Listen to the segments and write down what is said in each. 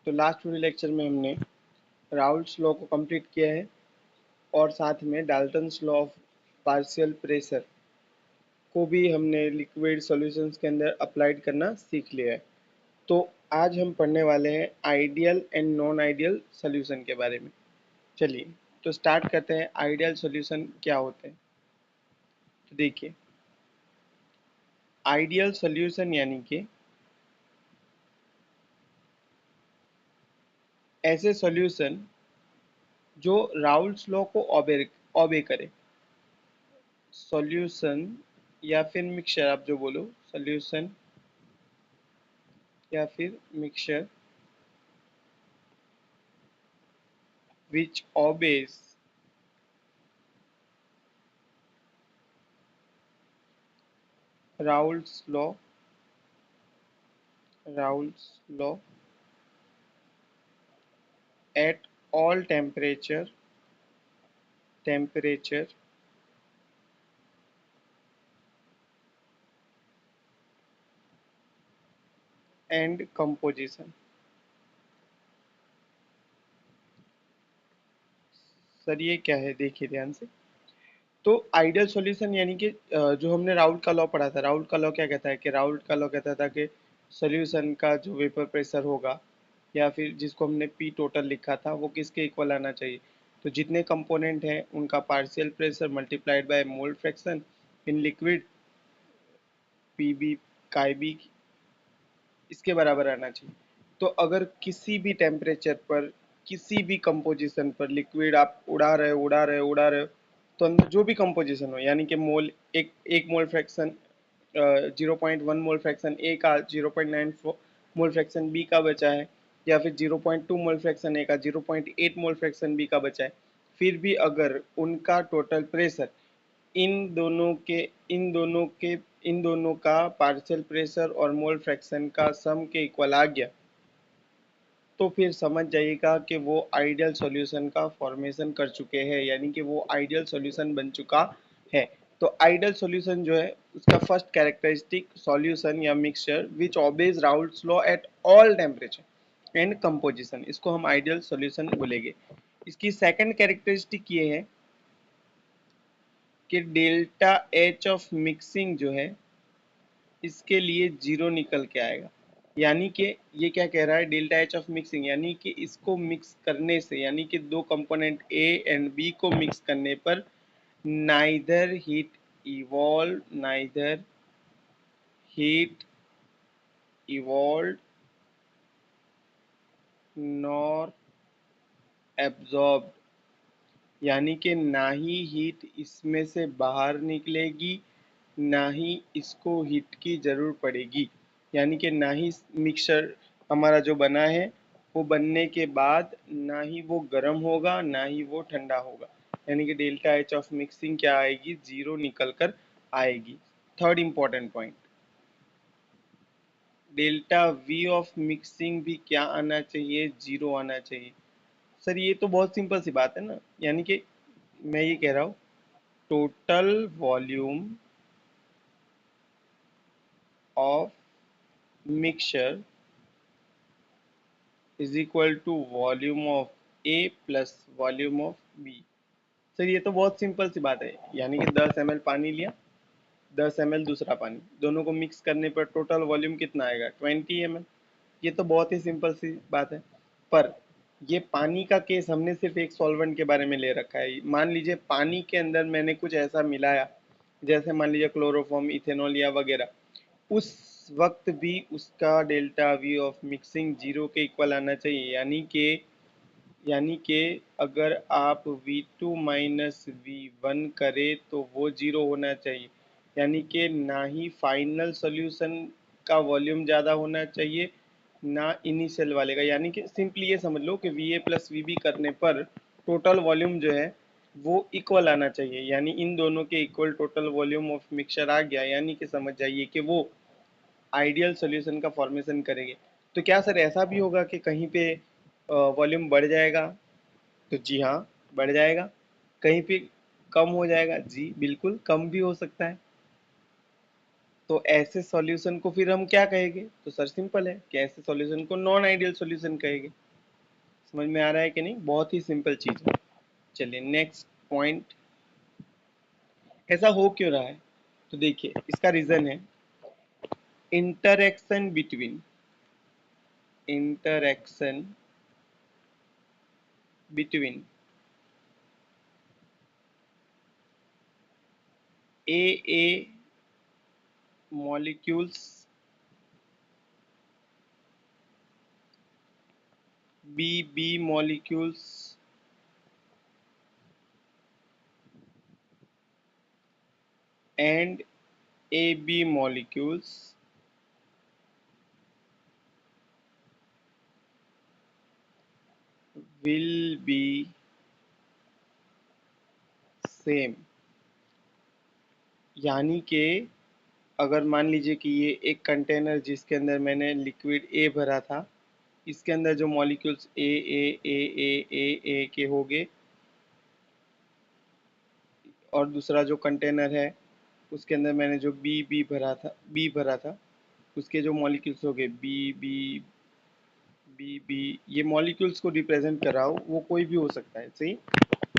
तो लास्ट वाले लेक्चर में हमने राउल्ट्स लॉ को कंप्लीट किया है और साथ में Dalton's law of partial pressure को भी हमने लिक्विड सॉल्यूशंस के अंदर अप्लाइड करना सीख लिया है। तो आज हम पढ़ने वाले हैं ideal and non ideal solution के बारे में। चलिए तो स्टार्ट करते हैं। आइडियल सॉल्यूशन क्या होते हैं? तो देखिए, आइडियल सॉल्यूशन यानी कि ऐसे सॉल्यूशन जो राउल्ट्स लॉ को ओबे करे। सॉल्यूशन या फिर मिक्सचर, आप जो बोलो, सॉल्यूशन या फिर mixture which obeys Raoult's law at all temperature and composition। Sir ये क्या है, देखिए ध्यान से। तो आइडियल सॉल्यूशन यानी कि जो हमने राउल्ट का लॉ पढ़ा था, राउल्ट का लॉ क्या कहता है कि राउल्ट का लॉ कहता था कि सॉल्यूशन का जो वेपर प्रेशर होगा या फिर जिसको हमने पी टोटल लिखा था वो किसके इक्वल आना चाहिए। तो जितने कंपोनेंट हैं उनका partial pressure multiplied by mole fraction in liquid P B chi B इसके बराबर आना चाहिए। तो अगर किसी भी टेम्परेचर पर किसी भी कंपोजिशन पर लिक्विड आप उड़ा रहे हो तो अंदर जो भी कंपोजिशन हो, यानी कि मोल एक mole fraction 0.1 mole fraction A का, 0.94 मोल फ्रैक्शन बी का बचा है, या फिर 0.2 मोल फ्रैक्शन ए का, 0.8 मोल फ्रैक्शन बी का बचा है, फिर भी अगर उनका टोटल प्रेशर इन दोनों का पार्शियल प्रेशर और मोल फ्रैक्शन का सम के इक्वल आ गया, तो फिर समझ जाइएगा कि वो आइडियल सॉल्यूशन का फॉर्मेशन कर चुके हैं, यानी कि वो आइडियल सॉल्यूशन बन चुका है। तो आइडियल सॉल्यूशन जो है उसका फर्स्ट कैरेक्टरिस्टिक सॉल्यूशन या mixture which obeys Raoult's law at all temperature and composition, इसको हम आइडियल सॉल्यूशन बोलेंगे। इसकी सेकंड कैरेक्टरिस्टिक ये है कि डेल्टा एच ऑफ मिक्सिंग जो है इसके लिए जीरो निकल के आएगा। यानी कि ये क्या कह रहा है, डेल्टा एच ऑफ मिक्सिंग, यानी कि इसको मिक्स करने से, यानी कि दो कंपोनेंट ए एंड बी को मिक्स करने पर evolve neither heat evolve nor absorb, यानी कि ना ही हीट इसमें से बाहर निकलेगी ना ही इसको हीट की जरूरत पड़ेगी। यानी कि ना ही मिक्सचर हमारा जो बना है वो बनने के बाद ना ही वो गर्म होगा ना ही वो ठंडा होगा, यानी कि डेल्टा एच ऑफ मिक्सिंग क्या आएगी, जीरो निकल कर आएगी। Third important point, delta V of mixing भी क्या आना चाहिए, जीरो आना चाहिए। सर ये तो बहुत सिंपल सी बात है ना, यानी कि मैं ये कह रहा हूँ total volume of mixture is equal to volume of A plus volume of B. Sir ये तो बहुत सिंपल सी बात है, यानी कि 10 ml पानी लिया, 10 ml दूसरा पानी, दोनों को मिक्स करने पर टोटल वॉल्यूम कितना आएगा, 20 ml। ये तो बहुत ही सिंपल सी बात है। पर ये पानी का केस हमने सिर्फ एक सॉल्वेंट के बारे में ले रखा है। मान लीजिए पानी के अंदर मैंने कुछ ऐसा मिलाया, जैसे मान लीजिए क्लोरोफॉर्म, इथेनॉल या वगैरह, उस वक्त भी उसका delta V of mixing zero के इक्वल आना चाहिए। यानी कि अगर आप V2 माइनस V1 करें तो वो जीरो होना चाहिए। यानी कि ना ही फाइनल सॉल्यूशन का वॉल्यूम ज़्यादा होना चाहिए ना इनिशियल वाले का। यानी कि सिंपली ये समझ लो कि VA प्लस VB करने पर टोटल वॉल्यूम जो है वो इक्वल आना चाहिए, यानी इन दोनों के equal total volume of mixture आ गया, यानी कि समझ जाइए कि वो आइडियल सॉल्यूशन का फॉर्मेशन करेंगे। तो क्या सर ऐसा भी होगा कि कहीं पे वॉल्यूम बढ़ जाएगा? तो जी हाँ, बढ़ जाएगा। कहीं पे कम हो जाएगा? जी बिल्कुल, कम भी हो सकता है। तो तो ऐसे सॉल्यूशन को फिर हम क्या कहेंगे? तो सर सिंपल है कि ऐसे सॉल्यूशन को नॉन आइडियल सॉल्यूशन कहेंगे। समझ में आ रहा है कि नहीं? बहुत ही सिंपल चीज है। चलिए नेक्स्ट पॉइंट, ऐसा हो क्यों रहा है? तो देखिए इसका रीजन है interaction between A molecules, B molecules and AB molecules will be same। यानी कि अगर मान लीजिए कि ये एक कंटेनर जिसके अंदर मैंने लिक्विड ए भरा था, इसके अंदर जो मॉलिक्यूल्स ए के हो गए, और दूसरा जो कंटेनर है उसके अंदर मैंने जो बी भरा था, उसके जो मॉलिक्यूल्स हो गए बी, ये मॉलिक्यूल्स को रिप्रेजेंट कर रहा हो, वो कोई भी हो सकता है, सही।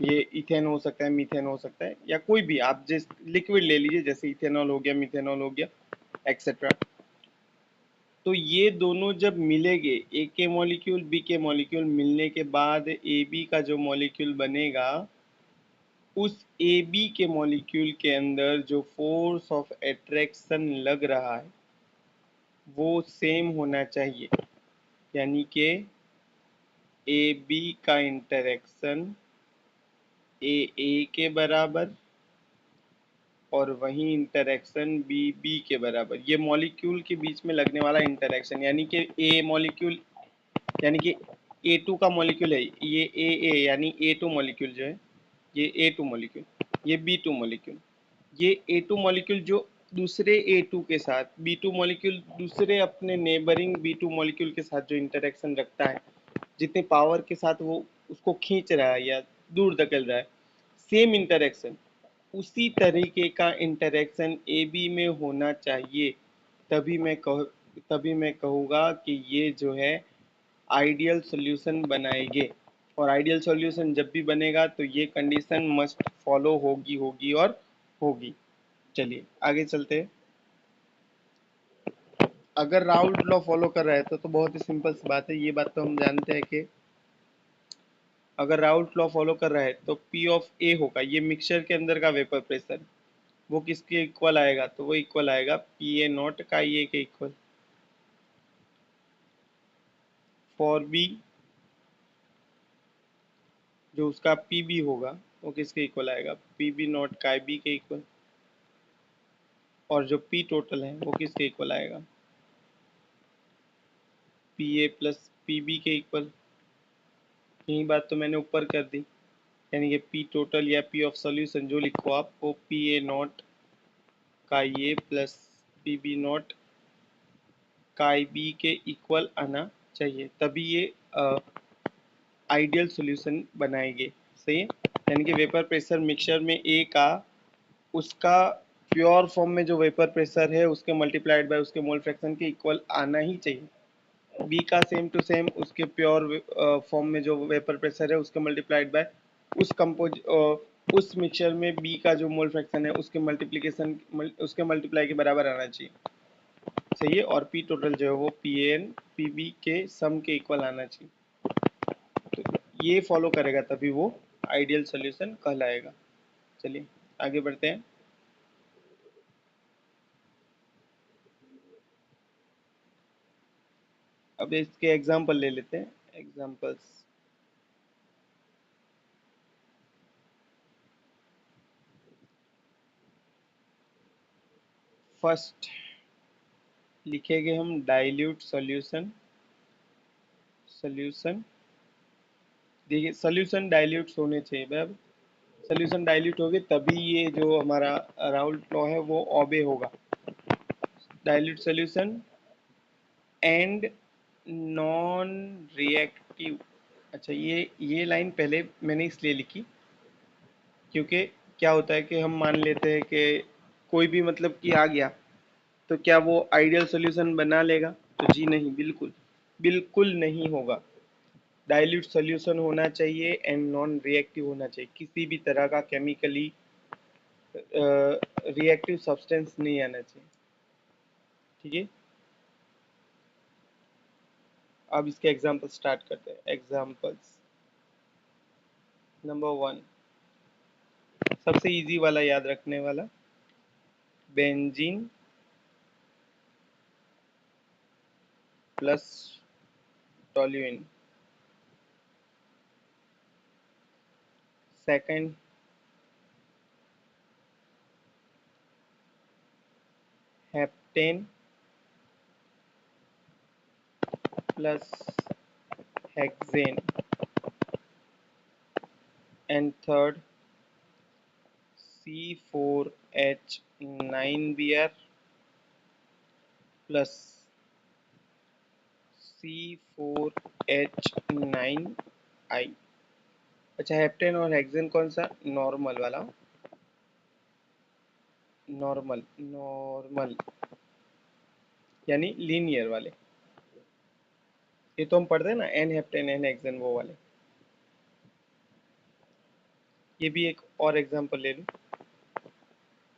ये इथेन हो सकता है, मीथेन हो सकता है, या कोई भी आप जिस लिक्विड ले लीजिए, जैसे इथेनॉल हो गया, मिथेनॉल हो गया, एक्सेट्रा। तो ये दोनों जब मिलेंगे, ए के मॉलिक्यूल बी के मॉलिक्यूल मिलने के बाद ए बी का जो मॉलिक्यूल बनेगा, उस ए बी के मॉलिक्यूल के अंदर जो फोर्स ऑफ अट्रैक्शन लग रहा है वो सेम होना चाहिए। यानी कि ए बी का इंटरेक्शन ए के बराबर और वही इंटरेक्शन बी के बराबर, ये मॉलिक्यूल के बीच में लगने वाला इंटरेक्शन। यानी कि ए मॉलिक्यूल, यानी कि A2 का मॉलिक्यूल है ये यानी A2 मॉलिक्यूल जो है, ये A2 मॉलिक्यूल, ये B2 मॉलिक्यूल, ये A2 मॉलिक्यूल जो दूसरे A2 के साथ B2 मॉलिक्यूल दूसरे अपने नेबरिंग B2 मॉलिक्यूल के साथ जो इंटरेक्शन रखता है, जितने पावर के साथ वो उसको खींच रहा है या दूर धकेल रहा है, सेम इंटरेक्शन, उसी तरीके का इंटरेक्शन ए बी में होना चाहिए। तभी मैं कह तभी मैं कहूँगा कि ये जो है आइडियल सॉल्यूशन बनाएंगे। और आइडियल सॉल्यूशन जब भी बनेगा तो ये कंडीशन मस्ट फॉलो होगी और होगी। चलिए आगे चलते हैं। अगर राउल्ट लॉ फॉलो कर रहा है तो बहुत ही सिंपल सी बात है, ये बात तो हम जानते हैं कि अगर राउल्ट लॉ फॉलो कर रहा है तो पी ऑफ ए होगा, ये मिक्सचर के अंदर का वेपर प्रेशर, वो किसके इक्वल आएगा? तो वो इक्वल आएगा पी ए नॉट का ए के इक्वल। फॉर बी जो उसका पी बी होगा वो किसके इक्वल आएगा? पी बी नॉट का बी के इक्वल। और जो पी टोटल है वो किसके इक्वल आएगा? P A plus P B के इक्वल। यही बात तो मैंने ऊपर कर दी, यानी कि पी टोटल या पी ऑफ सॉल्यूशन जो लिखो आप, वो पी ए नॉट का A plus P B naught का बी के इक्वल आना चाहिए, तभी ये आइडियल सॉल्यूशन बनाएंगे, सही है। यानी कि वेपर प्रेशर मिक्सचर में ए का उसका प्योर फॉर्म में जो वेपर प्रेशर है उसके मल्टीप्लाइड बाय उसके मोल फ्रैक्शन के इक्वल आना ही चाहिए। बी का सेम टू सेम उसके प्योर फॉर्म में जो वेपर प्रेशर है उसके मल्टीप्लाइड बाय उस कंपोज उस मिक्सचर में बी का जो मोल फ्रैक्शन है उसके मल्टीप्लिकेशन उसके मल्टीप्लाई के बराबर आना चाहिए, सही है। और पी टोटल जो है वो पी एन पी बी के सम के इक्वल आना चाहिए। तो ये फॉलो करेगा तभी वो आइडियल सॉल्यूशन कहलाएगा। चलिए आगे बढ़ते हैं। अब इसके एग्जाम्पल ले लेते हैं, एग्जाम्पल्स। फर्स्ट लिखेंगे हम डाइल्यूट सॉल्यूशन। सॉल्यूशन देखिए, सॉल्यूशन डाइल्यूट होने चाहिए भाई। अब सॉल्यूशन डाइल्यूट होगे तभी ये जो हमारा राउल्ट लॉ है वो ओबे होगा। Dilute solution and non reactive. अच्छा, ये लाइन पहले मैंने इसलिए लिखी क्योंकि क्या होता है कि हम मान लेते हैं कि कोई भी मतलब कि आ गया, तो क्या वो आइडियल सॉल्यूशन बना लेगा? तो जी नहीं, बिल्कुल बिल्कुल नहीं होगा। डाइल्यूट सॉल्यूशन होना चाहिए एंड नॉन रिएक्टिव होना चाहिए, किसी भी तरह का केमिकली रिएक्टिव सब्सटेंस नहीं आना चाहिए। ठीक है, अब इसके एग्जांपल स्टार्ट करते हैं। एग्जांपल्स नंबर 1, सबसे इजी वाला याद रखने वाला, benzene plus toluene. Second, heptane plus hexane. And third, C4H9Br plus C4H9I। अच्छा, हेप्टेन और हेक्सेन कौन सा? नॉर्मल वाला, नॉर्मल नॉर्मल यानी लीनियर वाले। ये तो हम पढ़ते हैं ना, एन हेप्टेन एन हेक्सेन, वो वाले। ये भी एक और एग्जांपल ले लूं,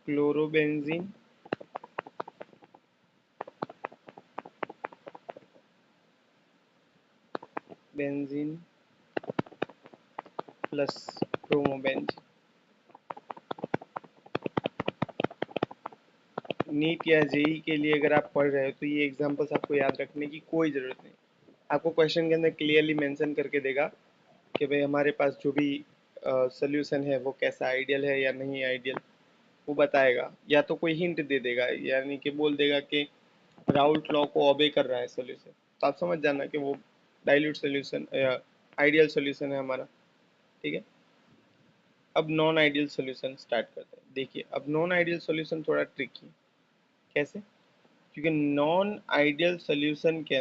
क्लोरोबेंजीन बेंजीन प्लस क्रोमोबेंजीन। नीट या जेई के लिए अगर आप पढ़ रहे हो तो ये एग्जांपल्स आपको याद रखने की कोई ज़रूरत नहीं। आपको क्वेश्चन के अंदर क्लियरली मेंशन करके देगा कि भाई हमारे पास जो भी सोल्यूशन है वो कैसा आइडियल है या नहीं आइडियल, वो बताएगा। या तो कोई हिंट दे देगा, यानी कि बोल देगा कि राउल्ट लॉ को ओबे कर रहा है सोल्यूशन, तो आप समझ जाना कि वो डाइल्यूट सोल्यूशन या आइडियल सोल्यूशन है हमारा। ठीक है, अब नॉन आइडियल सोल्यूशन स्टार्ट करते हैं। देखिए, अब नॉन आइडियल सोल्यूशन थोड़ा ट्रिकी है। कैसे? क्योंकि नॉन आइडियल सोल्यूशन के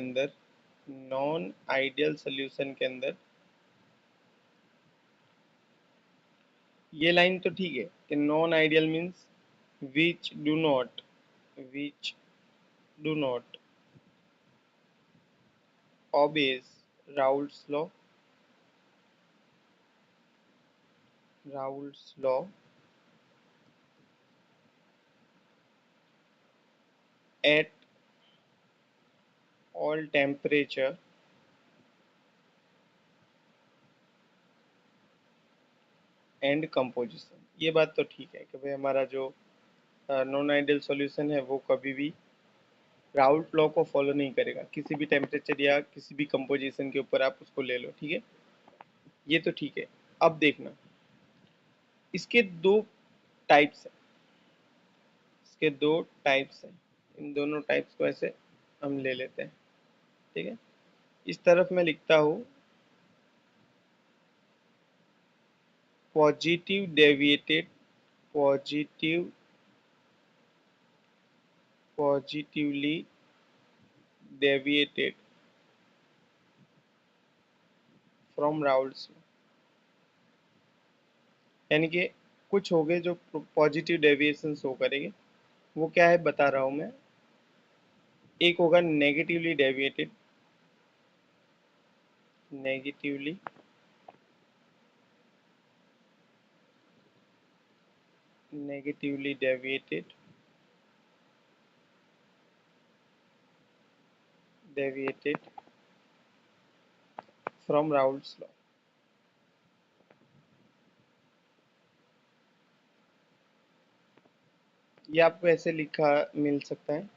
अंदर ये लाइन तो ठीक है कि non ideal means which which do not obeys Raoult's law, Raoult's law at all temperature and composition. ये बात तो ठीक है कि भाई हमारा जो नॉन आइडियल सॉल्यूशन है वो कभी भी राउल्ट लॉ को फॉलो नहीं करेगा, किसी भी टेम्परेचर या किसी भी कंपोजिशन के ऊपर आप उसको ले लो। ठीक है, ये तो ठीक है। अब देखना, इसके दो टाइप्स हैं, इसके दो टाइप्स हैं। इन दोनों टाइप्स को ऐसे हम ले लेते हैं। ठीक है, इस तरफ मैं लिखता हूँ positive deviated, positive positively deviated from Raoult's, यानी कि कुछ हो गए जो पॉजिटिव डेविएशन शो करेंगे। वो क्या है बता रहा हूँ मैं। एक होगा negatively deviated, negatively negatively deviated deviated from Raoult's law. ये आपको ऐसे लिखा मिल सकता है,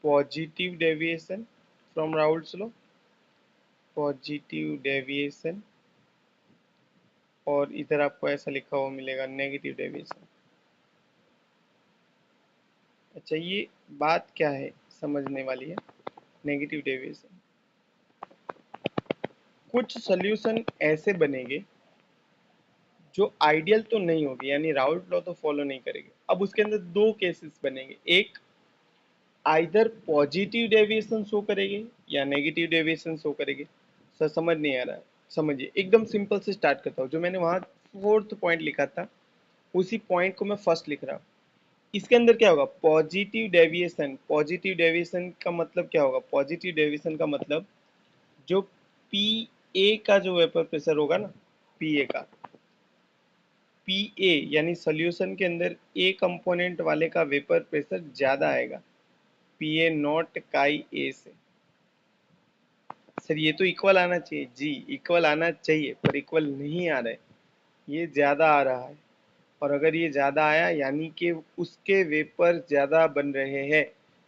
positive deviation from Raoult's law, positive deviation, और इधर आपको ऐसा लिखा हुआ मिलेगा नेगेटिव डेविएशन। अच्छा, ये बात क्या है समझने वाली है। नेगेटिव डेविएशन, कुछ सॉल्यूशन ऐसे बनेंगे जो आइडियल तो नहीं होगी, यानी राउल्ट लॉ तो फॉलो नहीं करेगी। अब उसके अंदर दो केसेस बनेंगे, एक आइदर पॉजिटिव डेविएशन शो करेगी या नेगेटिव डेविएशन शो करेगी। सर समझ नहीं आ रहा है, समझिए एकदम सिंपल से स्टार्ट करता हूँ। जो मैंने वहाँ फोर्थ पॉइंट लिखा था उसी पॉइंट को मैं फर्स्ट लिख रहा हूँ। इसके अंदर क्या होगा, पॉजिटिव डेविएशन। पॉजिटिव डेविएशन का मतलब क्या होगा, पॉजिटिव डेविएशन का मतलब जो पी ए का जो वेपर प्रेशर होगा ना, पी ए का, पी ए यानी सॉल्यूशन के अंदर ए कंपोनेंट वाले का वेपर प्रेशर ज्यादा आएगा पी ए नॉट काई ए से। सर ये तो इक्वल आना चाहिए जी, इक्वल आना चाहिए, पर इक्वल नहीं आ रहा है, ये ज्यादा आ रहा है। और अगर ये ज्यादा आया यानी कि उसके वेपर ज्यादा बन रहे हैं,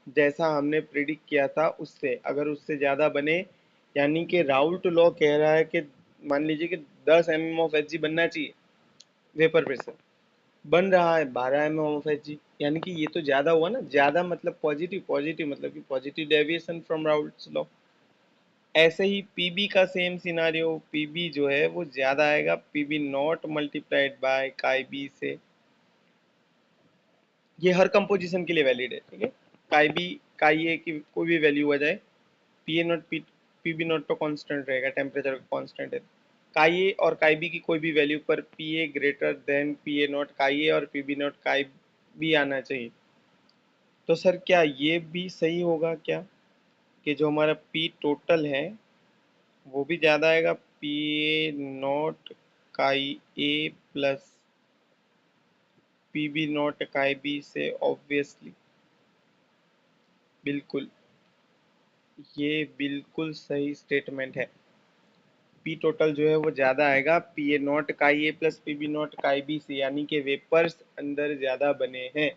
जैसा हमने प्रिडिक्ट किया था उससे, अगर उससे ज्यादा बने यानी कि राउल्ट लॉ कह रहा है कि मान लीजिए कि 10 mm ऑफ एच बनना चाहिए वेपर प्रेशर, बन रहा है 12 mm ऑफ एच, यानी कि ये तो ज्यादा हुआ ना, ज्यादा मतलब पॉजिटिव, पॉजिटिव मतलब कि positive deviation from Raoult's law. ऐसे ही पीबी का सेम सिनारियो, पीबी जो है वो ज्यादा आएगा पीबी नॉट मल्टीप्लाइड बाय काई बी से। ये हर कंपोजिशन के लिए वैलिड है, ठीक है। काई बी, काई ए की कोई भी वैल्यू आ जाए, P A naught, P B naught तो कांस्टेंट रहेगा, टेम्परेचर कांस्टेंट है। काई ए और काई बी की कोई भी वैल्यू पर P A greater than P A not काई ए और पी बी नॉट काई बी आना चाहिए। तो सर क्या ये भी सही होगा क्या, कि जो हमारा पी टोटल है वो भी ज़्यादा आएगा पी ए नॉट काई ए प्लस पी बी नॉट काई बी से, ऑब्वियसली, बिल्कुल, ये बिल्कुल सही स्टेटमेंट है। पी टोटल जो है वो ज़्यादा आएगा पी ए नॉट काई ए प्लस पी बी नॉट काई बी से, यानी कि वेपर्स अंदर ज़्यादा बने हैं,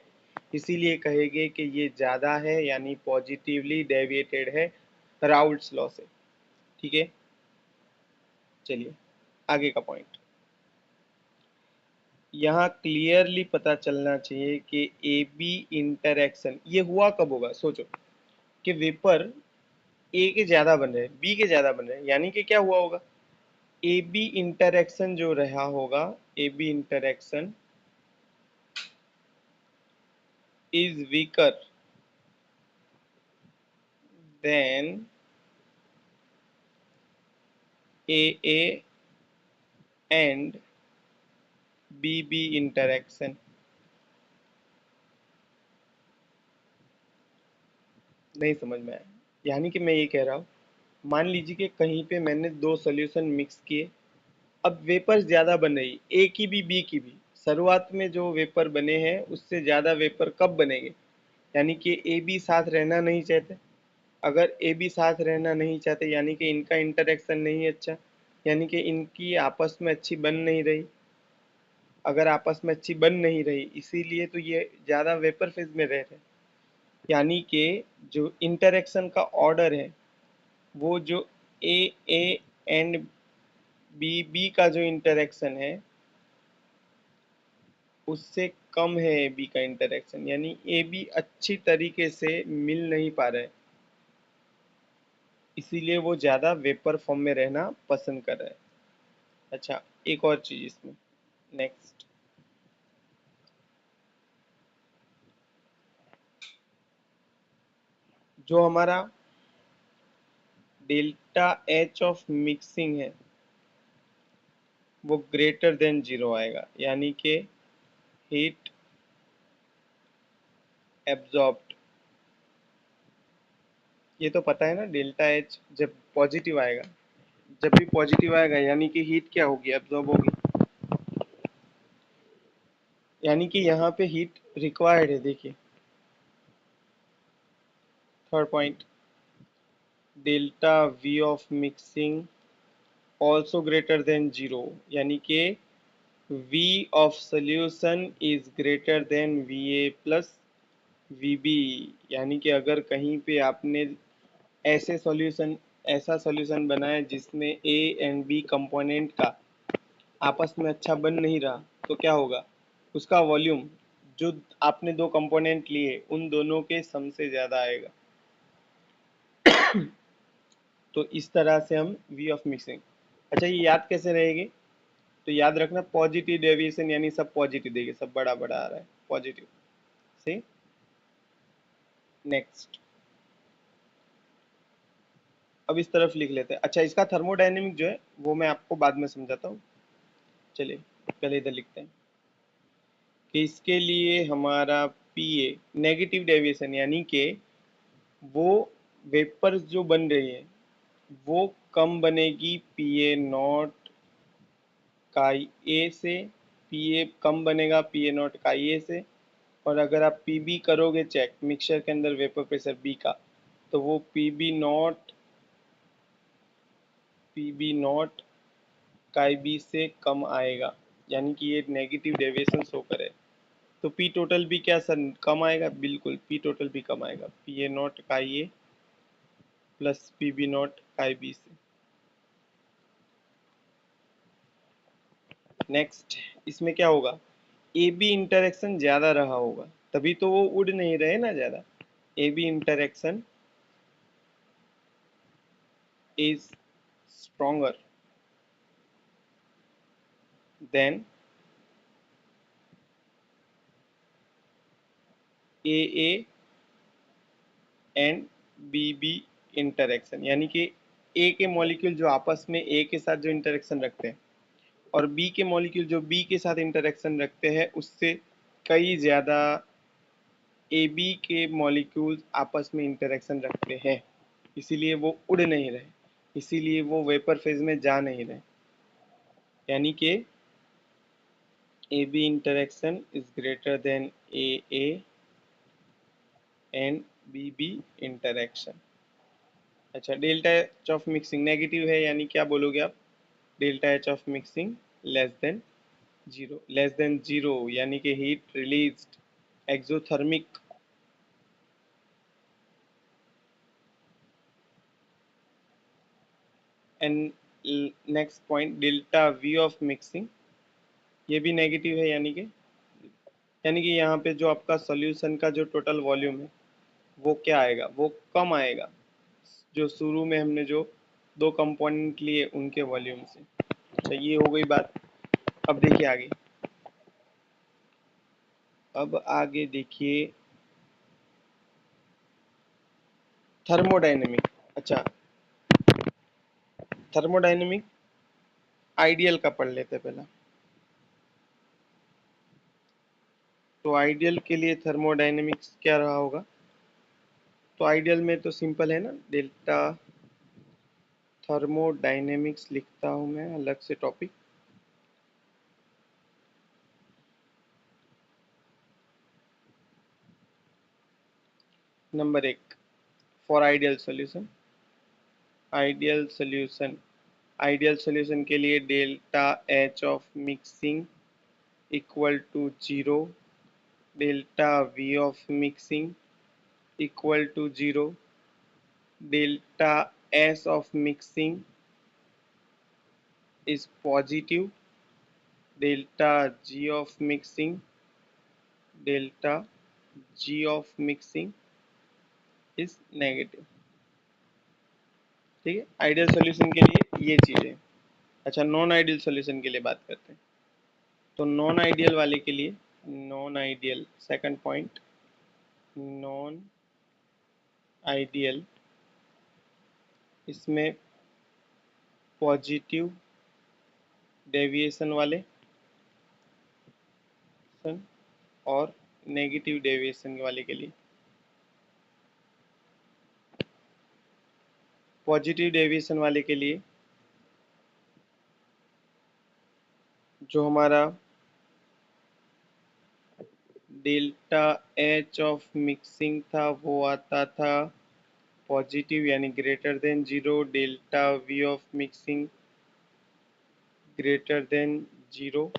इसीलिए कहेंगे कि ये ज़्यादा है, यानी पॉजिटिवली डेविएटेड है राउल्ट्स लॉ से। ठीक है, चलिए आगे का पॉइंट। यहाँ क्लियरली पता चलना चाहिए कि ए बी इंटरैक्शन ये हुआ कब होगा, सोचो कि वेपर ए के ज्यादा बन रहे हैं, बी के ज्यादा बन रहे हैं, यानी कि क्या हुआ होगा, ए बी इंटरैक्शन जो रहा होगा, A B interaction is weaker than A A and B B interaction. नहीं समझ में आया, यानी कि मैं ये कह रहा हूँ, मान लीजिए कि कहीं पे मैंने दो सोल्यूशन मिक्स किए, अब वेपर ज्यादा बन रही, ए की भी बी की भी, शुरुआत में जो वेपर बने हैं उससे ज्यादा वेपर कब बनेंगे, यानी कि ए बी साथ रहना नहीं चाहते। अगर ए बी साथ रहना नहीं चाहते यानी कि इनका इंटरेक्शन नहीं अच्छा, यानी कि इनकी आपस में अच्छी बन नहीं रही। अगर आपस में अच्छी बन नहीं रही इसीलिए तो ये ज्यादा वेपर फेज में रह रहे, यानी कि जो इंटरेक्शन का ऑर्डर है वो जो ए ए एंड बी बी का जो इंटरेक्शन है उससे कम है ए बी का इंटरेक्शन, यानी ए बी अच्छी तरीके से मिल नहीं पा रहे, इसीलिए वो ज्यादा वेपर फॉर्म में रहना पसंद कर रहे हैं। अच्छा, एक और चीज इसमें, नेक्स्ट, जो हमारा डेल्टा एच ऑफ मिक्सिंग है वो ग्रेटर देन जीरो आएगा, यानी कि हीट एब्जॉर्ब्ड। ये तो पता है ना, डेल्टा एच जब पॉजिटिव आएगा, जब भी पॉजिटिव आएगा यानी कि हीट क्या होगी, एब्जॉर्ब होगी, यानी कि यहाँ पे हीट रिक्वायर्ड है। देखिए third point, delta V of mixing also greater than zero, यानी कि V of solution is greater than VA plus VB, यानी कि अगर कहीं पे आपने ऐसे सॉल्यूशन ऐसा सॉल्यूशन बनाया जिसमें A एंड B कंपोनेंट का आपस में अच्छा बन नहीं रहा, तो क्या होगा, उसका वॉल्यूम जो आपने दो कंपोनेंट लिए उन दोनों के सम से ज़्यादा आएगा। तो इस तरह से हम V ऑफ मिक्सिंग, अच्छा ये याद कैसे रहेगी, तो याद रखना पॉजिटिव डेविएशन यानी सब पॉजिटिव देखिए, सब बड़ा बड़ा आ रहा है पॉजिटिव से। नेक्स्ट, अब इस तरफ लिख लेते हैं। अच्छा इसका थर्मोडायनेमिक जो है वो मैं आपको बाद में समझाता हूँ, चलिए पहले इधर लिखते हैं कि इसके लिए हमारा पी ए नेगेटिव डेविएशन, यानी कि वो वेपर्स जो बन रही है वो कम बनेगी पी ए नॉट काई ए से, पी ए कम बनेगा पी ए नॉट काई ए से। और अगर आप पी बी करोगे चेक मिक्सचर के अंदर वेपर प्रेशर बी का, तो वो पी बी नॉट काई बी से कम आएगा, यानी कि ये नेगेटिव डेविएशन शो करे। तो पी टोटल भी क्या सर कम आएगा? बिल्कुल पी टोटल भी कम आएगा, पी ए नॉट काई ए प्लस पी बी नॉट काई बी से। नेक्स्ट इसमें क्या होगा, ए बी इंटरेक्शन ज्यादा रहा होगा, तभी तो वो उड़ नहीं रहे ना ज्यादा। A B interaction is stronger than A A and B B interaction, यानी कि ए के मॉलिक्यूल जो आपस में ए के साथ जो इंटरेक्शन रखते हैं और बी के मॉलिक्यूल जो बी के साथ इंटरेक्शन रखते हैं उससे कई ज़्यादा ए बी के मॉलिक्यूल्स आपस में इंटरेक्शन रखते हैं, इसीलिए वो उड़ नहीं रहे, इसीलिए वो वेपर फेज में जा नहीं रहे। यानी कि A B interaction is greater than A A and B B interaction. अच्छा, delta H of mixing negative है, यानी क्या बोलोगे आप? Delta H of mixing less than zero. Less than zero यानी कि heat released exothermic. And next point delta V of mixing, ये भी नेगेटिव है, यानी कि यहाँ पे जो आपका सॉल्यूशन का जो टोटल वॉल्यूम है वो क्या आएगा, वो कम आएगा जो शुरू में हमने जो दो कंपोनेंट लिए उनके वॉल्यूम से। अच्छा, ये हो गई बात। अब देखिए आगे, अब आगे देखिए थर्मोडायनेमिक। अच्छा, थर्मोडायनेमिक आइडियल का पढ़ लेते पहला। तो आइडियल के लिए थर्मोडायनेमिक्स क्या रहा होगा? तो आइडियल में तो सिंपल है ना, डेल्टा थर्मोडायनेमिक्स लिखता हूं मैं अलग से टॉपिक। नंबर एक, for ideal solution. Ideal solution, ideal solution के लिए delta H of mixing equal to zero, delta V of mixing equal to zero, delta S of mixing is positive, delta G of mixing, delta G of mixing is negative। ठीक है, ideal solution के लिए ये चीज़ें। अच्छा, non ideal solution के लिए बात करते हैं। तो नॉन आइडियल वाले के लिए, non ideal second point, non ideal इसमें पॉजिटिव डेविएशन वाले और नेगेटिव डेविएशन वाले के लिए। पॉजिटिव डेविएशन वाले के लिए जो हमारा डेल्टा एच ऑफ मिक्सिंग था वो आता था पॉजिटिव, यानी greater than zero, delta V of mixing greater than zero.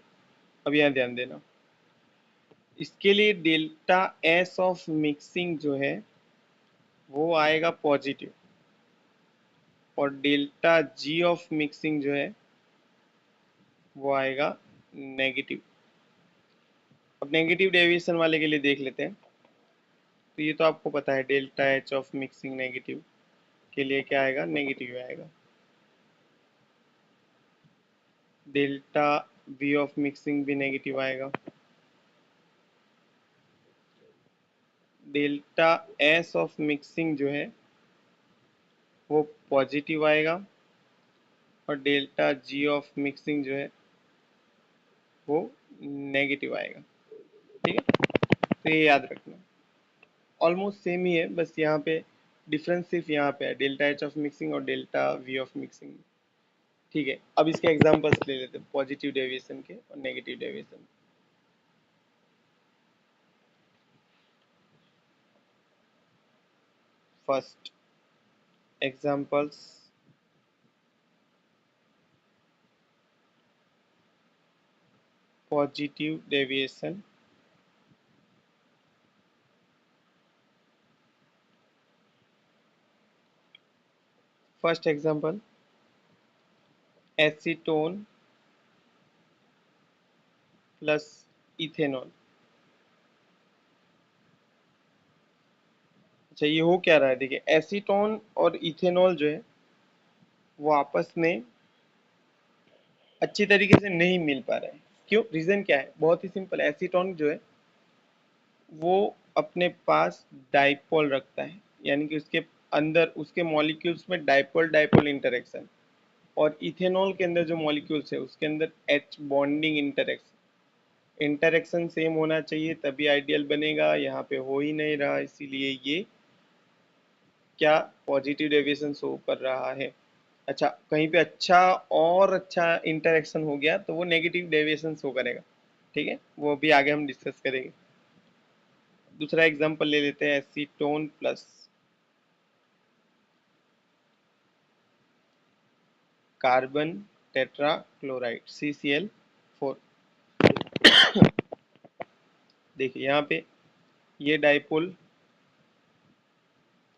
अब यहाँ ध्यान देना, इसके लिए डेल्टा एस ऑफ मिक्सिंग जो है वो आएगा पॉजिटिव और डेल्टा जी ऑफ मिक्सिंग जो है वो आएगा नेगेटिव। अब नेगेटिव डेविएशन वाले के लिए देख लेते हैं। तो ये तो आपको पता है, delta H of mixing negative के लिए क्या आएगा, नेगेटिव आएगा। डेल्टा वी ऑफ मिक्सिंग भी नेगेटिव आएगा। डेल्टा एस ऑफ मिक्सिंग जो है वो पॉजिटिव आएगा और डेल्टा जी ऑफ मिक्सिंग जो है वो नेगेटिव आएगा। ठीक है, तो ये याद रखना, ऑलमोस्ट सेम ही है, बस यहाँ पे डिफरेंस सिर्फ यहाँ पे है, डेल्टा एच ऑफ मिक्सिंग और डेल्टा वी ऑफ मिक्सिंग। ठीक है, अब इसके एग्जांपल्स ले लेते हैं पॉजिटिव डेविएशन के और negative deviation. First examples, positive deviation, first example acetone plus ethanol. अच्छा, ये हो क्या रहा है, देखिए एसीटोन और इथेनॉल जो है वो आपस में अच्छी तरीके से नहीं मिल पा रहे हैं। क्यों, रीजन क्या है, बहुत ही सिंपल, एसीटोन जो है वो अपने पास डाइपोल रखता है, यानी कि उसके अंदर उसके मॉलिक्यूल्स में डाइपोल डाइपोल इंटरेक्शन, और इथेनॉल के अंदर जो मॉलिक्यूल्स है उसके अंदर H bonding interaction. Interaction same होना चाहिए तभी आइडियल बनेगा, यहाँ पे हो ही नहीं रहा, इसीलिए ये क्या पॉजिटिव डेविएशन शो कर रहा है। अच्छा, कहीं पे अच्छा और अच्छा इंटरेक्शन हो गया तो वो नेगेटिव डेविएशन शो करेगा। ठीक है, वो भी आगे हम डिस्कस करेंगे। दूसरा एग्जांपल ले लेते हैं, acetone plus carbon tetra chloride CCl4। देखिए यहाँ पे ये डाइपोल,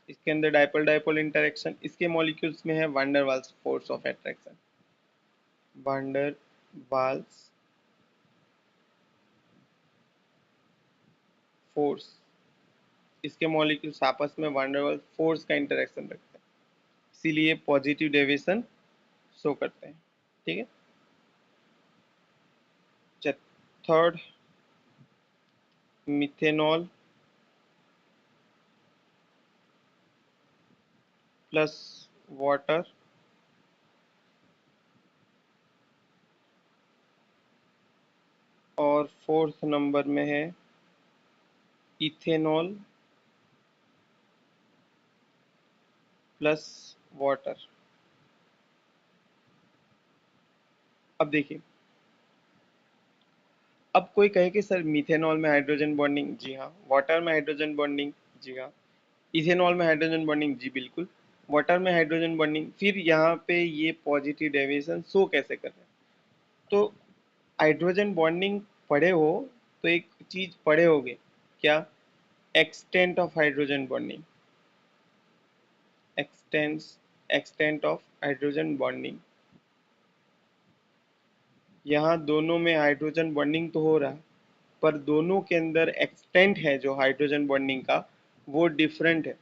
इसके अंदर डाइपोल डाइपोल इंटरेक्शन, इसके मॉलिक्यूल्स में है van der Waals force of attraction, van der Waals force, इसके मॉलिक्यूल्स आपस में वैन डर वाल्स फोर्स का इंटरेक्शन रखते हैं, इसीलिए पॉजिटिव डेविएशन शो करते हैं। ठीक है, थर्ड मिथेनॉल प्लस वाटर, और फोर्थ नंबर में है इथेनॉल प्लस वाटर। अब देखिए, अब कोई कहे कि सर मिथेनॉल में हाइड्रोजन बॉन्डिंग, जी हाँ। वाटर में हाइड्रोजन बॉन्डिंग, जी हाँ। इथेनॉल में हाइड्रोजन बॉन्डिंग, जी बिल्कुल। वाटर में हाइड्रोजन बॉन्डिंग, फिर यहाँ पे ये पॉजिटिव डेविएशन शो कैसे कर रहे हैं? तो हाइड्रोजन बॉन्डिंग पढ़े हो तो एक चीज पढ़े होगे, क्या? Extent of hydrogen bonding, expanse extent of hydrogen bonding. यहाँ दोनों में हाइड्रोजन बॉन्डिंग तो हो रहा है, पर दोनों के अंदर एक्सटेंट है जो हाइड्रोजन बॉन्डिंग का, वो डिफरेंट है।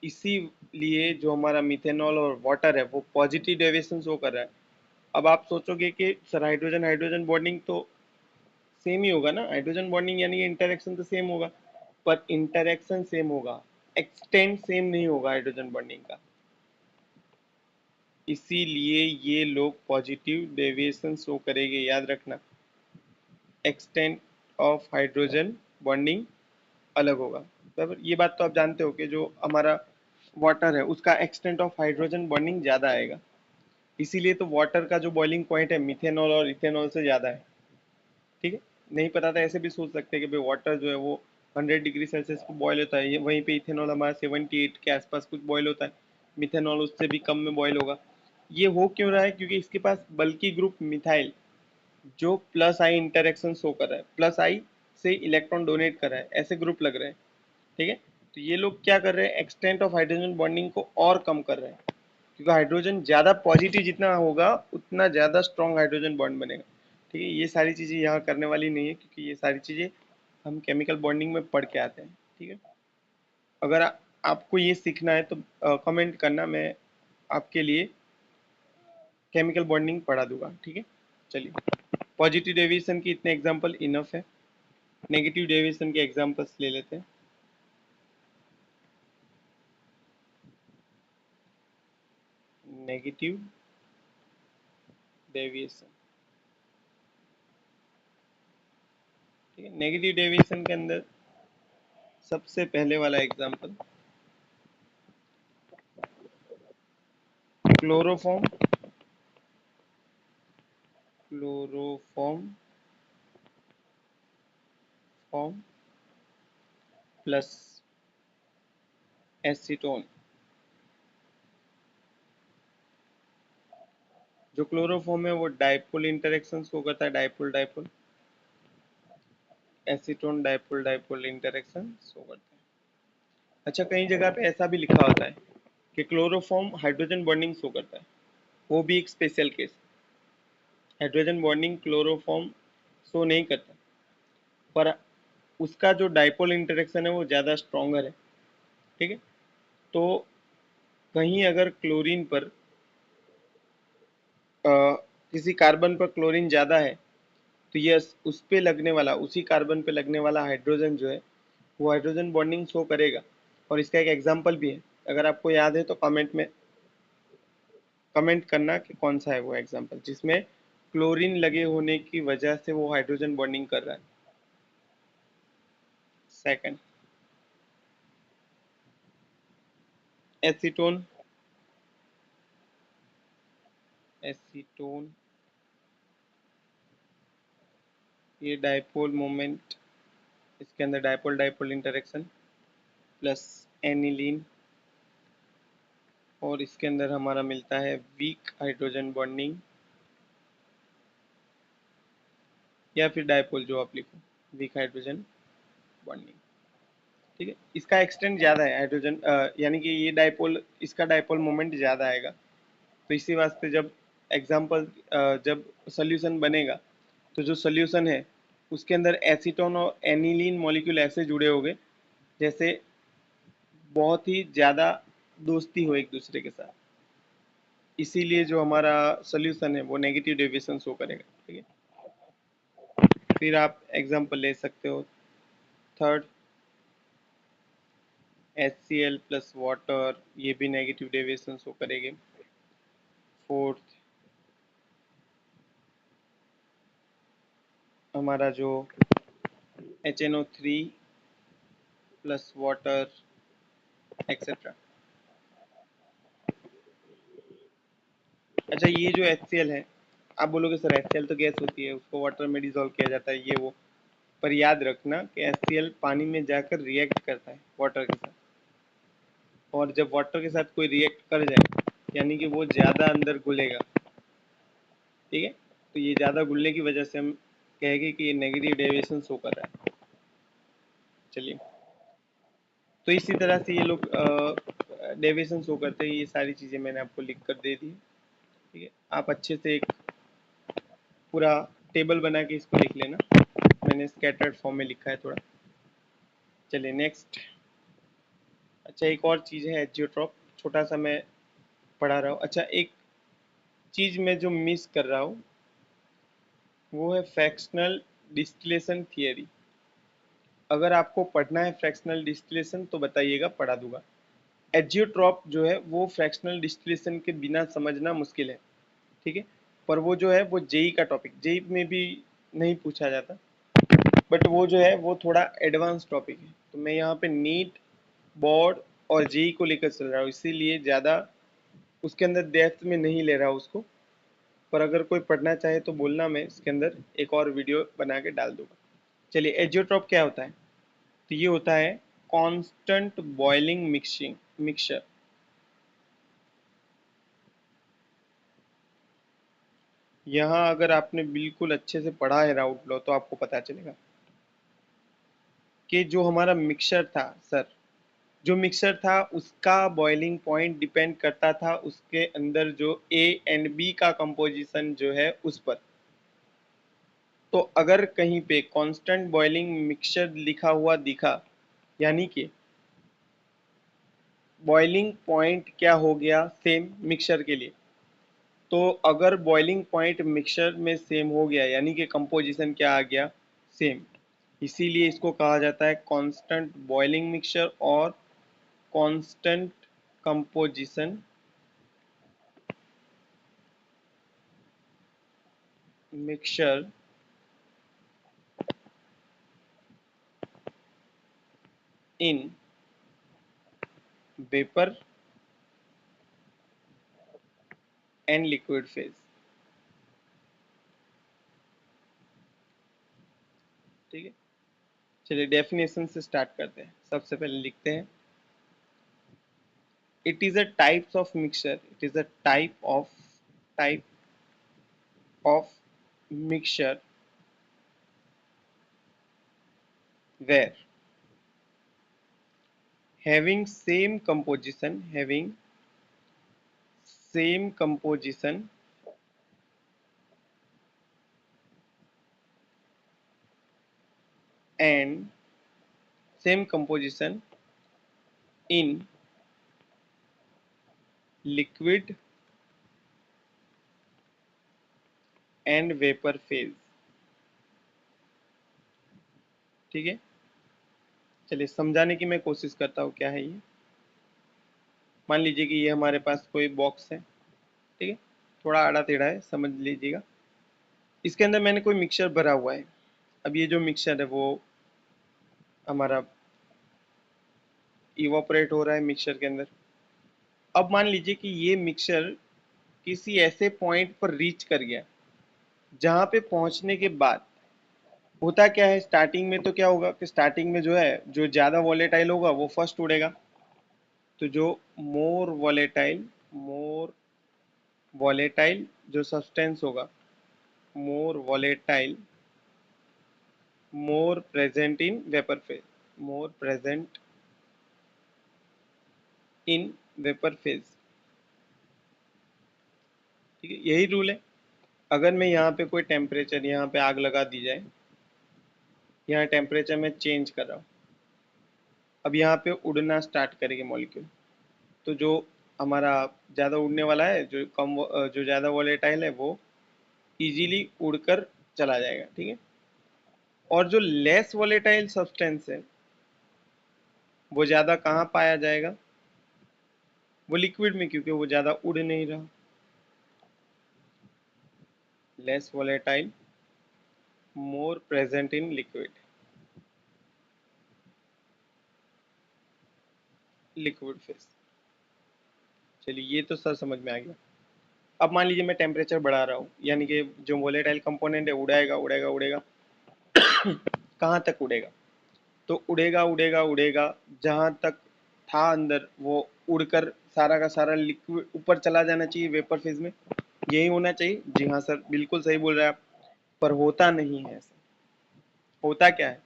इसीलिए जो हमारा मिथेनॉल और वाटर है वो पॉजिटिव डेविएशन शो कर रहा है। अब आप सोचोगे कि सर हाइड्रोजन हाइड्रोजन बॉन्डिंग तो सेम ही होगा ना, हाइड्रोजन बॉन्डिंग यानी इंटरेक्शन तो सेम होगा, पर इंटरेक्शन सेम होगा, एक्सटेंट सेम नहीं होगा हाइड्रोजन बॉन्डिंग का। इसीलिए ये लोग पॉजिटिव डेविएशन शो करेंगे, याद रखना। एक्सटेंट ऑफ हाइड्रोजन बॉन्डिंग अलग होगा, बराबर। ये बात तो आप जानते हो कि जो हमारा वाटर है उसका एक्सटेंट ऑफ हाइड्रोजन बॉन्डिंग ज़्यादा आएगा, इसीलिए तो वाटर का जो बॉइलिंग पॉइंट है मिथेनॉल और इथेनॉल से ज़्यादा है। ठीक है, नहीं पता था ऐसे भी सोच सकते हैं कि भाई वाटर जो है वो 100 डिग्री सेल्सियस पर बॉयल होता है, वहीं पे इथेनॉल हमारा 78 के आसपास कुछ बॉयल होता है, मिथेनॉल उससे भी कम में बॉयल होगा। ये हो क्यों रहा है? क्योंकि इसके पास बल्कि ग्रुप मिथाइल जो प्लस आई इंटरेक्शन शो कर रहा है, प्लस आई से इलेक्ट्रॉन डोनेट कर रहा है, ऐसे ग्रुप लग रहे हैं। ठीक है, तो ये लोग क्या कर रहे हैं, एक्सटेंट ऑफ हाइड्रोजन बॉन्डिंग को और कम कर रहे हैं, क्योंकि हाइड्रोजन ज्यादा पॉजिटिव जितना होगा उतना ज्यादा स्ट्रॉन्ग हाइड्रोजन बॉन्ड बनेगा। ठीक है, ये सारी चीजें यहाँ करने वाली नहीं है, क्योंकि ये सारी चीजें हम केमिकल बॉन्डिंग में पढ़ के आते हैं। ठीक है, अगर आपको ये सीखना है तो कमेंट करना, मैं आपके लिए केमिकल बॉन्डिंग पढ़ा दूंगा। ठीक है, चलिए, पॉजिटिव डेविएशन की इतने एग्जांपल इनफ है। नेगेटिव डेविएशन के एग्जांपल्स ले लेते हैं। नेगेटिव डेविएशन, ठीक है, नेगेटिव डेविएशन के अंदर सबसे पहले वाला example, chloroform, chloroform form plus acetone. जो क्लोरोफॉर्म है वो डाइपोल इंटरेक्शन शो करता है, dipole dipole. Acetone dipole dipole interaction show करता है। अच्छा, कई जगह पे ऐसा भी लिखा होता है कि क्लोरोफॉर्म हाइड्रोजन बॉन्डिंग शो करता है, वो भी एक special case. Hydrogen bonding chloroform show नहीं करता, पर उसका जो डाइपोल इंटरेक्शन है वो ज़्यादा स्ट्रॉन्गर है। ठीक है, तो कहीं अगर क्लोरीन पर किसी कार्बन पर क्लोरीन ज़्यादा है, तो ये उस पे लगने वाला, उसी कार्बन पे लगने वाला हाइड्रोजन जो है वो हाइड्रोजन बॉन्डिंग शो करेगा। और इसका एक एग्जांपल भी है, अगर आपको याद है तो कमेंट में कमेंट करना कि कौन सा है वो एग्जांपल जिसमें क्लोरीन लगे होने की वजह से वो हाइड्रोजन बॉन्डिंग कर रहा है। Second, acetone. एसीटोन, ये डाइपोल मोमेंट, इसके अंदर dipole dipole interaction plus aniline, और इसके अंदर हमारा मिलता है वीक हाइड्रोजन बॉन्डिंग, या फिर डाइपोल जो आप लिखो, वीक हाइड्रोजन बॉन्डिंग। ठीक है, इसका एक्सटेंट ज़्यादा है हाइड्रोजन, यानी कि ये डाइपोल, इसका डाइपोल मोमेंट ज़्यादा आएगा। तो इसी वास्ते जब एग्जाम्पल, जब सोल्यूशन बनेगा तो जो सोल्यूशन है उसके अंदर एसीटोन और एनिलीन मॉलिक्यूल ऐसे जुड़े होंगे जैसे बहुत ही ज़्यादा दोस्ती हो एक दूसरे के साथ। इसीलिए जो हमारा सोल्यूशन है वो नेगेटिव डेविएशन शो करेगा। ठीक है, फिर आप एग्जाम्पल ले सकते हो। थर्ड, HCl प्लस वाटर, ये भी नेगेटिव डेविएशन शो करेंगे। फोर्थ, हमारा जो HNO3 प्लस वाटर एक्सेट्रा। अच्छा, ये जो HCl है, आप बोलोगे सर HCl तो गैस होती है, उसको वाटर में डिजोल्व किया जाता है, ये वो। पर याद रखना कि HCl पानी में जाकर रिएक्ट करता है वाटर के साथ, और जब वाटर के साथ कोई रिएक्ट कर जाए यानी कि वो ज़्यादा अंदर घुलेगा। ठीक है, तो ये ज़्यादा घुलने की वजह से हम कहेंगे कि ये नेगेटिव डेविएशन शो कर रहा है। चलिए, तो इसी तरह से ये लोग डेविएशन शो करते हैं। ये सारी चीज़ें मैंने आपको लिख कर दे दी। ठीक है, आप अच्छे से एक पूरा टेबल बना के इसको लिख लेना, मैंने स्कैटर्ड फॉर्म में लिखा है थोड़ा। चलिए नेक्स्ट। अच्छा, एक और चीज़ है एजियोट्रॉप, छोटा सा मैं पढ़ा रहा हूँ। अच्छा, एक चीज़ मैं जो मिस कर रहा हूँ वो है फ्रैक्शनल डिस्टिलेशन थियरी। अगर आपको पढ़ना है फ्रैक्शनल डिस्टिलेशन तो बताइएगा, पढ़ा दूंगा। एजियोट्रॉप जो है वो फ्रैक्शनल डिस्टिलेशन के बिना समझना मुश्किल है। ठीक है, पर वो जो है वो जेई का टॉपिक, जेई में भी नहीं पूछा जाता, बट वो जो है वो थोड़ा एडवांस टॉपिक है। तो मैं यहाँ पे नीट, बोर्ड और जेई को लेकर चल रहा हूँ, इसीलिए ज़्यादा उसके अंदर डेप्थ में नहीं ले रहा हूँ उसको। पर अगर कोई पढ़ना चाहे तो बोलना, मैं इसके अंदर एक और वीडियो बना के डाल दूंगा। चलिए, एजियोट्रॉप क्या होता है? तो ये होता है कांस्टेंट बॉइलिंग मिक्सिंग मिक्सचर। यहाँ अगर आपने बिल्कुल अच्छे से पढ़ा है राउट लॉ तो आपको पता चलेगा कि जो हमारा मिक्सचर था सर, जो मिक्सचर था उसका बॉइलिंग पॉइंट डिपेंड करता था उसके अंदर जो ए एंड बी का कंपोजिशन जो है उस पर। तो अगर कहीं पे कांस्टेंट बॉइलिंग मिक्सचर लिखा हुआ दिखा, यानी कि बॉइलिंग पॉइंट क्या हो गया सेम मिक्सचर के लिए, तो अगर बॉइलिंग पॉइंट मिक्सचर में सेम हो गया यानी कि कंपोजिशन क्या आ गया, सेम। इसीलिए इसको कहा जाता है कांस्टेंट बॉइलिंग मिक्सचर और constant composition mixture in vapour and liquid phase. ठीक है, चलिए डेफिनेशन से स्टार्ट करते हैं। सबसे पहले लिखते हैं, it is a types of mixture, it is a type of mixture where having same composition and same composition in liquid and vapor phase। ठीक है, चलिए समझाने की मैं कोशिश करता हूँ क्या है ये। मान लीजिए कि ये हमारे पास कोई बॉक्स है, ठीक है, थोड़ा आड़ा टेढ़ा है, समझ लीजिएगा। इसके अंदर मैंने कोई मिक्सचर भरा हुआ है। अब ये जो मिक्सचर है वो हमारा इवोपरेट हो रहा है मिक्सचर के अंदर। अब मान लीजिए कि ये मिक्सचर किसी ऐसे पॉइंट पर रीच कर गया जहां पे पहुंचने के बाद होता क्या है, स्टार्टिंग में तो क्या होगा कि स्टार्टिंग में जो है, जो ज़्यादा वॉलेटाइल होगा वो फर्स्ट उड़ेगा। तो जो मोर वॉलेटाइल जो सब्सटेंस होगा, more volatile, more present in vapour phase, more present in vapour phase. ठीक है, यही रूल है। अगर मैं यहाँ पे कोई टेम्परेचर, यहाँ पे आग लगा दी जाए, यहाँ टेम्परेचर में चेंज कर रहा हूँ, अब यहाँ पे उड़ना स्टार्ट करेंगे मॉलिक्यूल। तो जो हमारा ज़्यादा उड़ने वाला है, जो ज़्यादा वॉलेटाइल है वो इजीली उड़कर चला जाएगा। ठीक है, और जो लेस वॉलेटाइल सब्सटेंस है वो ज़्यादा कहाँ पाया जाएगा, वो लिक्विड में, क्योंकि वो ज़्यादा उड़ नहीं रहा। Less volatile more present in liquid phase. चलिए ये तो सर समझ में आ गया। अब मान लीजिए मैं टेम्परेचर बढ़ा रहा हूँ, यानी कि जो वोलेटाइल कंपोनेंट है उड़ाएगा उड़ेगा उड़ेगा। कहाँ तक उड़ेगा, तो उड़ेगा उड़ेगा उड़ेगा जहाँ तक था अंदर, वो उड़कर सारा का सारा लिक्विड ऊपर चला जाना चाहिए वेपर फेज में। यही होना चाहिए। जी हाँ सर, बिल्कुल सही बोल रहे हैं आप। पर होता नहीं है ऐसा। होता क्या है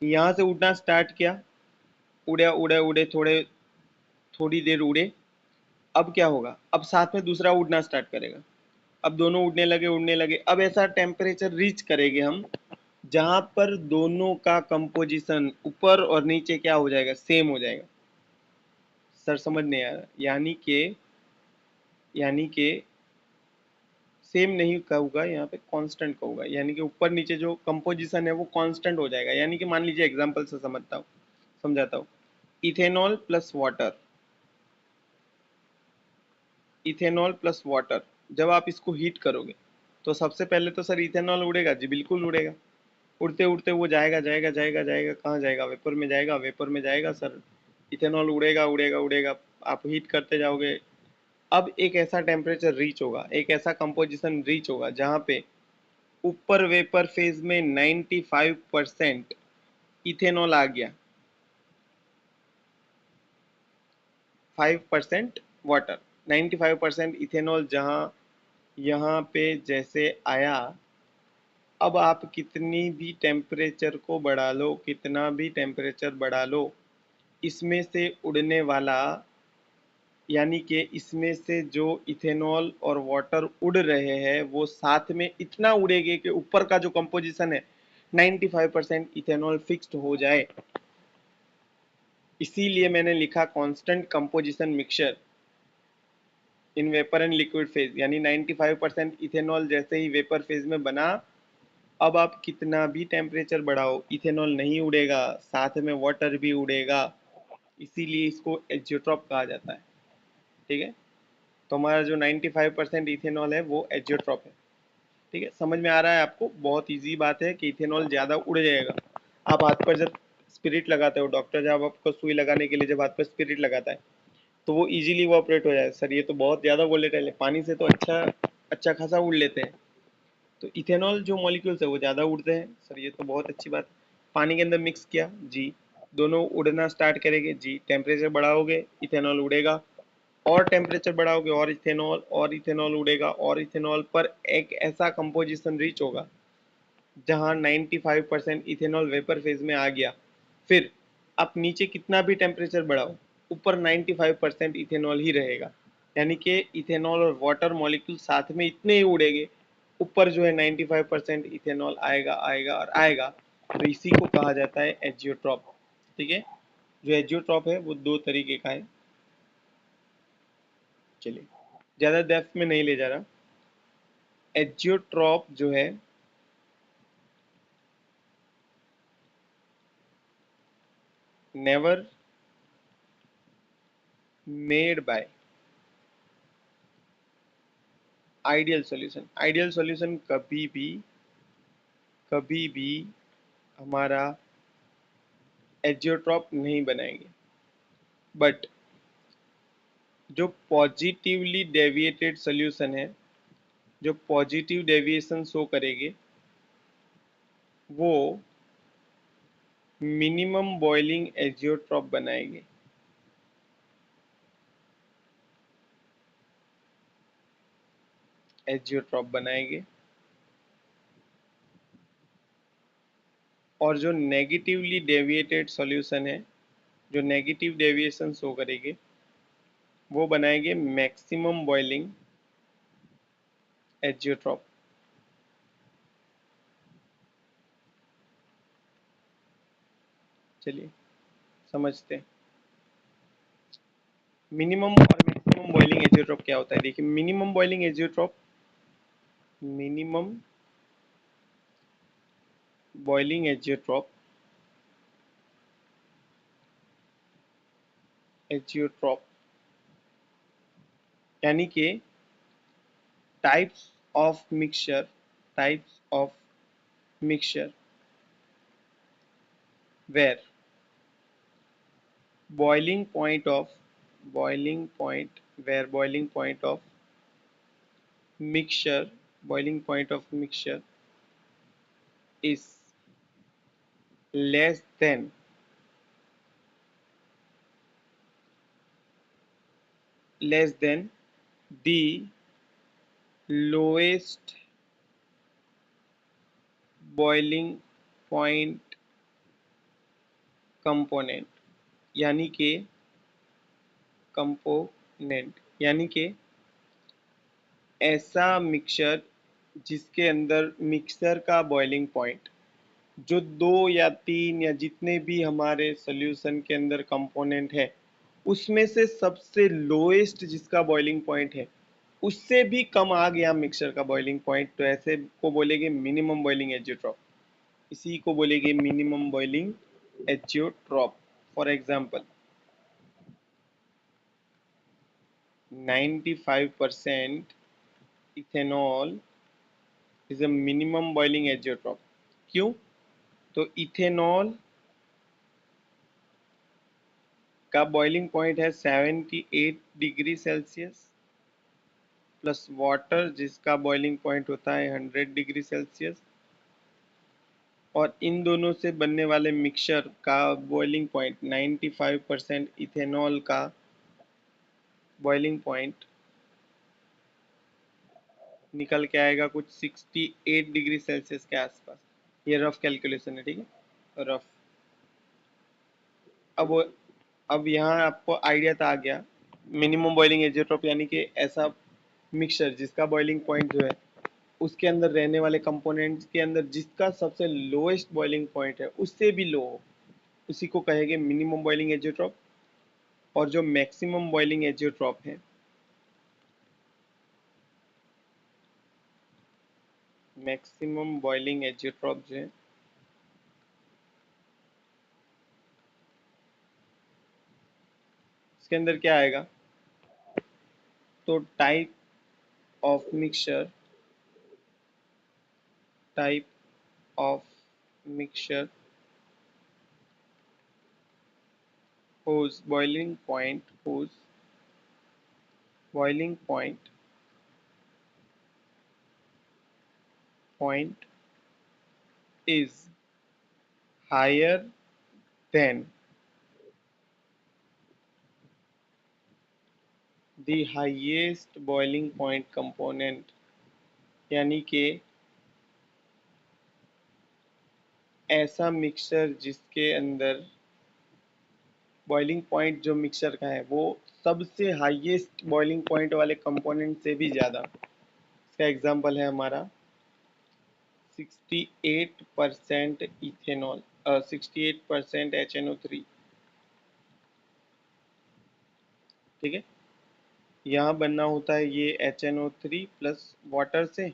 कि यहाँ से उड़ना स्टार्ट किया, उड़े उड़े उड़े, थोड़ी देर उड़े। अब क्या होगा, अब साथ में दूसरा उड़ना स्टार्ट करेगा। अब दोनों उड़ने लगे। अब ऐसा टेम्परेचर रीच करेंगे हम जहां पर दोनों का कंपोजिशन ऊपर और नीचे क्या हो जाएगा, सेम हो जाएगा। सर समझ नहीं आ रहा, यानी कि सेम नहीं कहूँगा, यहाँ पे कांस्टेंट कहूँगा। यानी कि ऊपर नीचे जो कंपोजिशन है वो कांस्टेंट हो जाएगा। यानी कि मान लीजिए एग्जांपल से समझाता हूँ। Ethanol plus water, ethanol plus water, जब आप इसको हीट करोगे तो सबसे पहले तो सर इथेनॉल उड़ेगा। जी बिल्कुल उड़ेगा। उड़ते उड़ते वो जाएगा जाएगा जाएगा जाएगा, कहाँ जाएगा, वेपर में जाएगा। वेपर में जाएगा सर, इथेनॉल उड़ेगा उड़ेगा उड़ेगा, आप हीट करते जाओगे। अब एक ऐसा टेम्परेचर रीच होगा, एक ऐसा कंपोजिशन रीच होगा जहाँ पे ऊपर वेपर फेज में 95% इथेनॉल आ गया, 5% वाटर। 95% इथेनॉल जहाँ यहाँ पे जैसे आया, अब आप कितनी भी टेम्परेचर को बढ़ा लो, कितना भी टेम्परेचर बढ़ा लो, इसमें से उड़ने वाला, यानी कि इसमें से जो इथेनॉल और वाटर उड़ रहे हैं वो साथ में इतना उड़ेंगे कि ऊपर का जो कंपोजिशन है 95% इथेनॉल फिक्स्ड हो जाए। इसीलिए मैंने लिखा constant composition mixture in vapour and liquid phase. यानी 95% इथेनॉल जैसे ही वेपर फेज में बना, अब आप कितना भी टेम्परेचर बढ़ाओ इथेनॉल नहीं उड़ेगा, साथ में वाटर भी उड़ेगा। इसीलिए इसको एजियोट्रॉप कहा जाता है। ठीक है, तो हमारा जो 95% इथेनॉल है वो एजियोट्रॉप है। ठीक है, समझ में आ रहा है आपको? बहुत इजी बात है कि इथेनॉल ज़्यादा उड़ जाएगा। आप हाथ पर जब स्पिरिट लगाते हो, डॉक्टर जब आपको सुई लगाने के लिए जब हाथ पे स्पिरिट लगाता है तो वो इजीली इवापोरेट हो जाए। सर ये तो बहुत ज़्यादा वोलेटाइल है, पानी से तो अच्छा अच्छा खासा उड़ लेते हैं। तो इथेनॉल जो मॉलिक्यूल्स है वो ज़्यादा उड़ते हैं। सर ये तो बहुत अच्छी बात है। पानी के अंदर मिक्स किया जी, दोनों उड़ना स्टार्ट करेंगे जी, टेम्परेचर बढ़ाओगे इथेनॉल उड़ेगा, और टेम्परेचर बढ़ाओगे और इथेनॉल उड़ेगा, और इथेनॉल पर एक ऐसा कंपोजिशन रीच होगा जहां 95% इथेनॉल वेपर फेज में आ गया। फिर आप नीचे कितना भी टेम्परेचर बढ़ाओ, ऊपर 95% इथेनॉल ही रहेगा। यानी कि इथेनॉल और वाटर मॉलिक्यूल साथ में इतने ही उड़ेंगे, ऊपर जो है 95% इथेनॉल आएगा आएगा और आएगा। तो इसी को कहा जाता है एजियोट्रॉप। ठीक है, जो एजियोट्रॉप है वो दो तरीके का है। चलिए, ज़्यादा डेप्थ में नहीं ले जा रहा। एजियोट्रॉप जो है never made by ideal solution. Ideal solution कभी भी हमारा एजियोट्रॉप नहीं बनाएंगे। बट जो पॉजिटिवली डेविएटेड सॉल्यूशन है, जो पॉजिटिव डेविएशन शो करेंगे, वो मिनिमम बॉइलिंग एजियोट्रॉप बनाएंगे। एजियोट्रॉप बनाएंगे। और जो नेगेटिवली डेविएटेड सॉल्यूशन है, जो नेगेटिव डेविएशन शो करेंगे, वो बनाएंगे मैक्सिमम बॉइलिंग एजियोट्रॉप। चलिए समझते हैं मिनिमम और मैक्सिमम बॉइलिंग एजियोट्रॉप क्या होता है। देखिए, मिनिमम बॉइलिंग एजियोट्रॉप यानी कि types of mixture types of mixture where boiling point of boiling point of mixture boiling point of mixture is less than the lowest boiling point component। यानी कि component यानी कि ऐसा मिक्सचर जिसके अंदर mixer का बॉइलिंग पॉइंट, जो दो या तीन या जितने भी हमारे सॉल्यूशन के अंदर कंपोनेंट है, उसमें से सबसे लोएस्ट जिसका बॉइलिंग पॉइंट है, उससे भी कम आ गया मिक्सचर का बॉइलिंग पॉइंट, तो ऐसे को बोलेंगे मिनिमम बॉइलिंग एजियोट्रॉप। इसी को बोलेंगे minimum boiling azeotrope. For example 95% ethanol is a minimum boiling azeotrope. क्यों? तो इथेनॉल का बॉइलिंग पॉइंट है 78 डिग्री सेल्सियस, प्लस वाटर जिसका बॉइलिंग पॉइंट होता है 100 डिग्री सेल्सियस, और इन दोनों से बनने वाले मिक्सचर का बॉइलिंग पॉइंट 95% इथेनॉल का बॉइलिंग पॉइंट निकल के आएगा कुछ 68 डिग्री सेल्सियस के आसपास। ये रफ कैलकुलेशन है, ठीक है, रफ। अब अब यहाँ आपको आइडिया तो आ गया। मिनिमम बॉइलिंग एजियोट्रॉप यानी कि ऐसा मिक्सचर जिसका बॉइलिंग पॉइंट जो है, उसके अंदर रहने वाले कंपोनेंट्स के अंदर जिसका सबसे लोएस्ट बॉइलिंग पॉइंट है उससे भी लो हो, उसी को कहेंगे मिनिमम बॉइलिंग एजियोट्रॉप। और जो मैक्सिमम बॉइलिंग एजियोट्रॉप है, मैक्सिमम बॉइलिंग एजियोट्रॉप जो है, इसके अंदर क्या आएगा, तो of mixture type of mixture whose boiling point is higher than the highest boiling point component, यानी कि ऐसा मिक्सचर जिसके अंदर बॉइलिंग पॉइंट जो मिक्सचर का है वो सबसे हाईएस्ट बॉइलिंग पॉइंट वाले कंपोनेंट से भी ज़्यादा। इसका एग्जांपल है हमारा 68% इथेनॉल, 68% HNO3। ठीक है, यहाँ बनना होता है ये HNO3 प्लस वाटर से।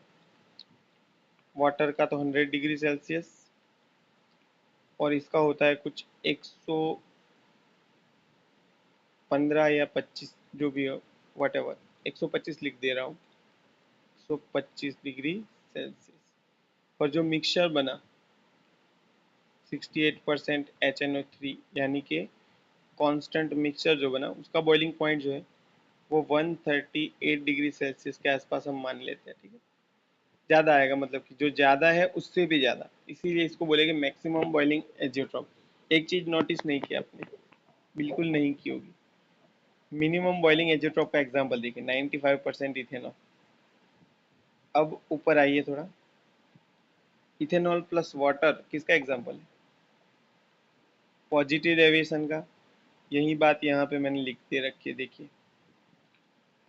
वाटर का तो 100 डिग्री सेल्सियस, और इसका होता है कुछ 115 या 25 जो भी हो, वट एवर 125 लिख दे रहा हूँ, 125 डिग्री सेल्सियस। और जो मिक्सचर बना 68% HNO3 यानी कि कांस्टेंट मिक्सचर जो बना उसका बॉइलिंग पॉइंट जो है वो 138 डिग्री सेल्सियस के आसपास हम मान लेते हैं। ठीक है, ज़्यादा आएगा, मतलब कि जो ज़्यादा है उससे भी ज़्यादा, इसीलिए इसको बोलेंगे मैक्सिमम बॉइलिंग एजियोट्रॉप। एक चीज़ नोटिस नहीं की आपने, बिल्कुल नहीं की होगी, मिनिमम बॉइलिंग एजियोट्रॉप का एग्जांपल देखिए 95% इथेनॉल। अब ऊपर आइए थोड़ा, इथेनॉल प्लस वाटर किसका एग्जांपल है? पॉजिटिव डेविएशन का। यही बात यहाँ पे मैंने लिख दे रखी है, देखिए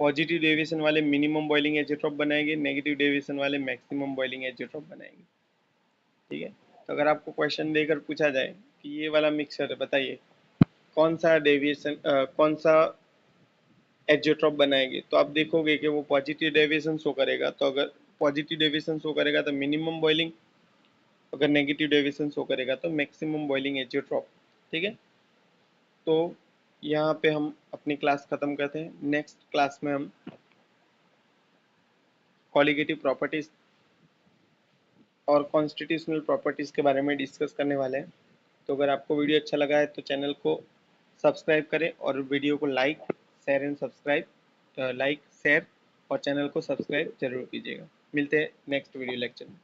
पॉजिटिव डेविएशन वाले मिनिमम बॉइलिंग एजियोट्रॉप बनाएंगे, नेगेटिव डेविएशन वाले मैक्सिमम बॉइलिंग एजियोट्रॉप बनाएंगे। ठीक है, तो अगर आपको क्वेश्चन देकर पूछा जाए कि ये वाला मिक्सर है, बताइए कौन सा डेविएशन कौन सा एजियोट्रॉप बनाएंगे, तो आप देखोगे कि वो पॉजिटिव डेविएशन शो करेगा। तो अगर पॉजिटिव डेविएशन शो करेगा तो मिनिमम बॉइलिंग, अगर नेगेटिव डेविएशन शो करेगा तो मैक्सिमम बॉइलिंग एजियोट्रॉप। ठीक है, तो यहाँ पे हम अपनी क्लास खत्म करते हैं। नेक्स्ट क्लास में हम कॉलिगेटिव प्रॉपर्टीज और कॉन्स्टिट्यूशनल प्रॉपर्टीज के बारे में डिस्कस करने वाले हैं। तो अगर आपको वीडियो अच्छा लगा है तो चैनल को सब्सक्राइब करें, और वीडियो को like share and subscribe, like share और चैनल को सब्सक्राइब जरूर कीजिएगा। मिलते हैं नेक्स्ट वीडियो लेक्चर में।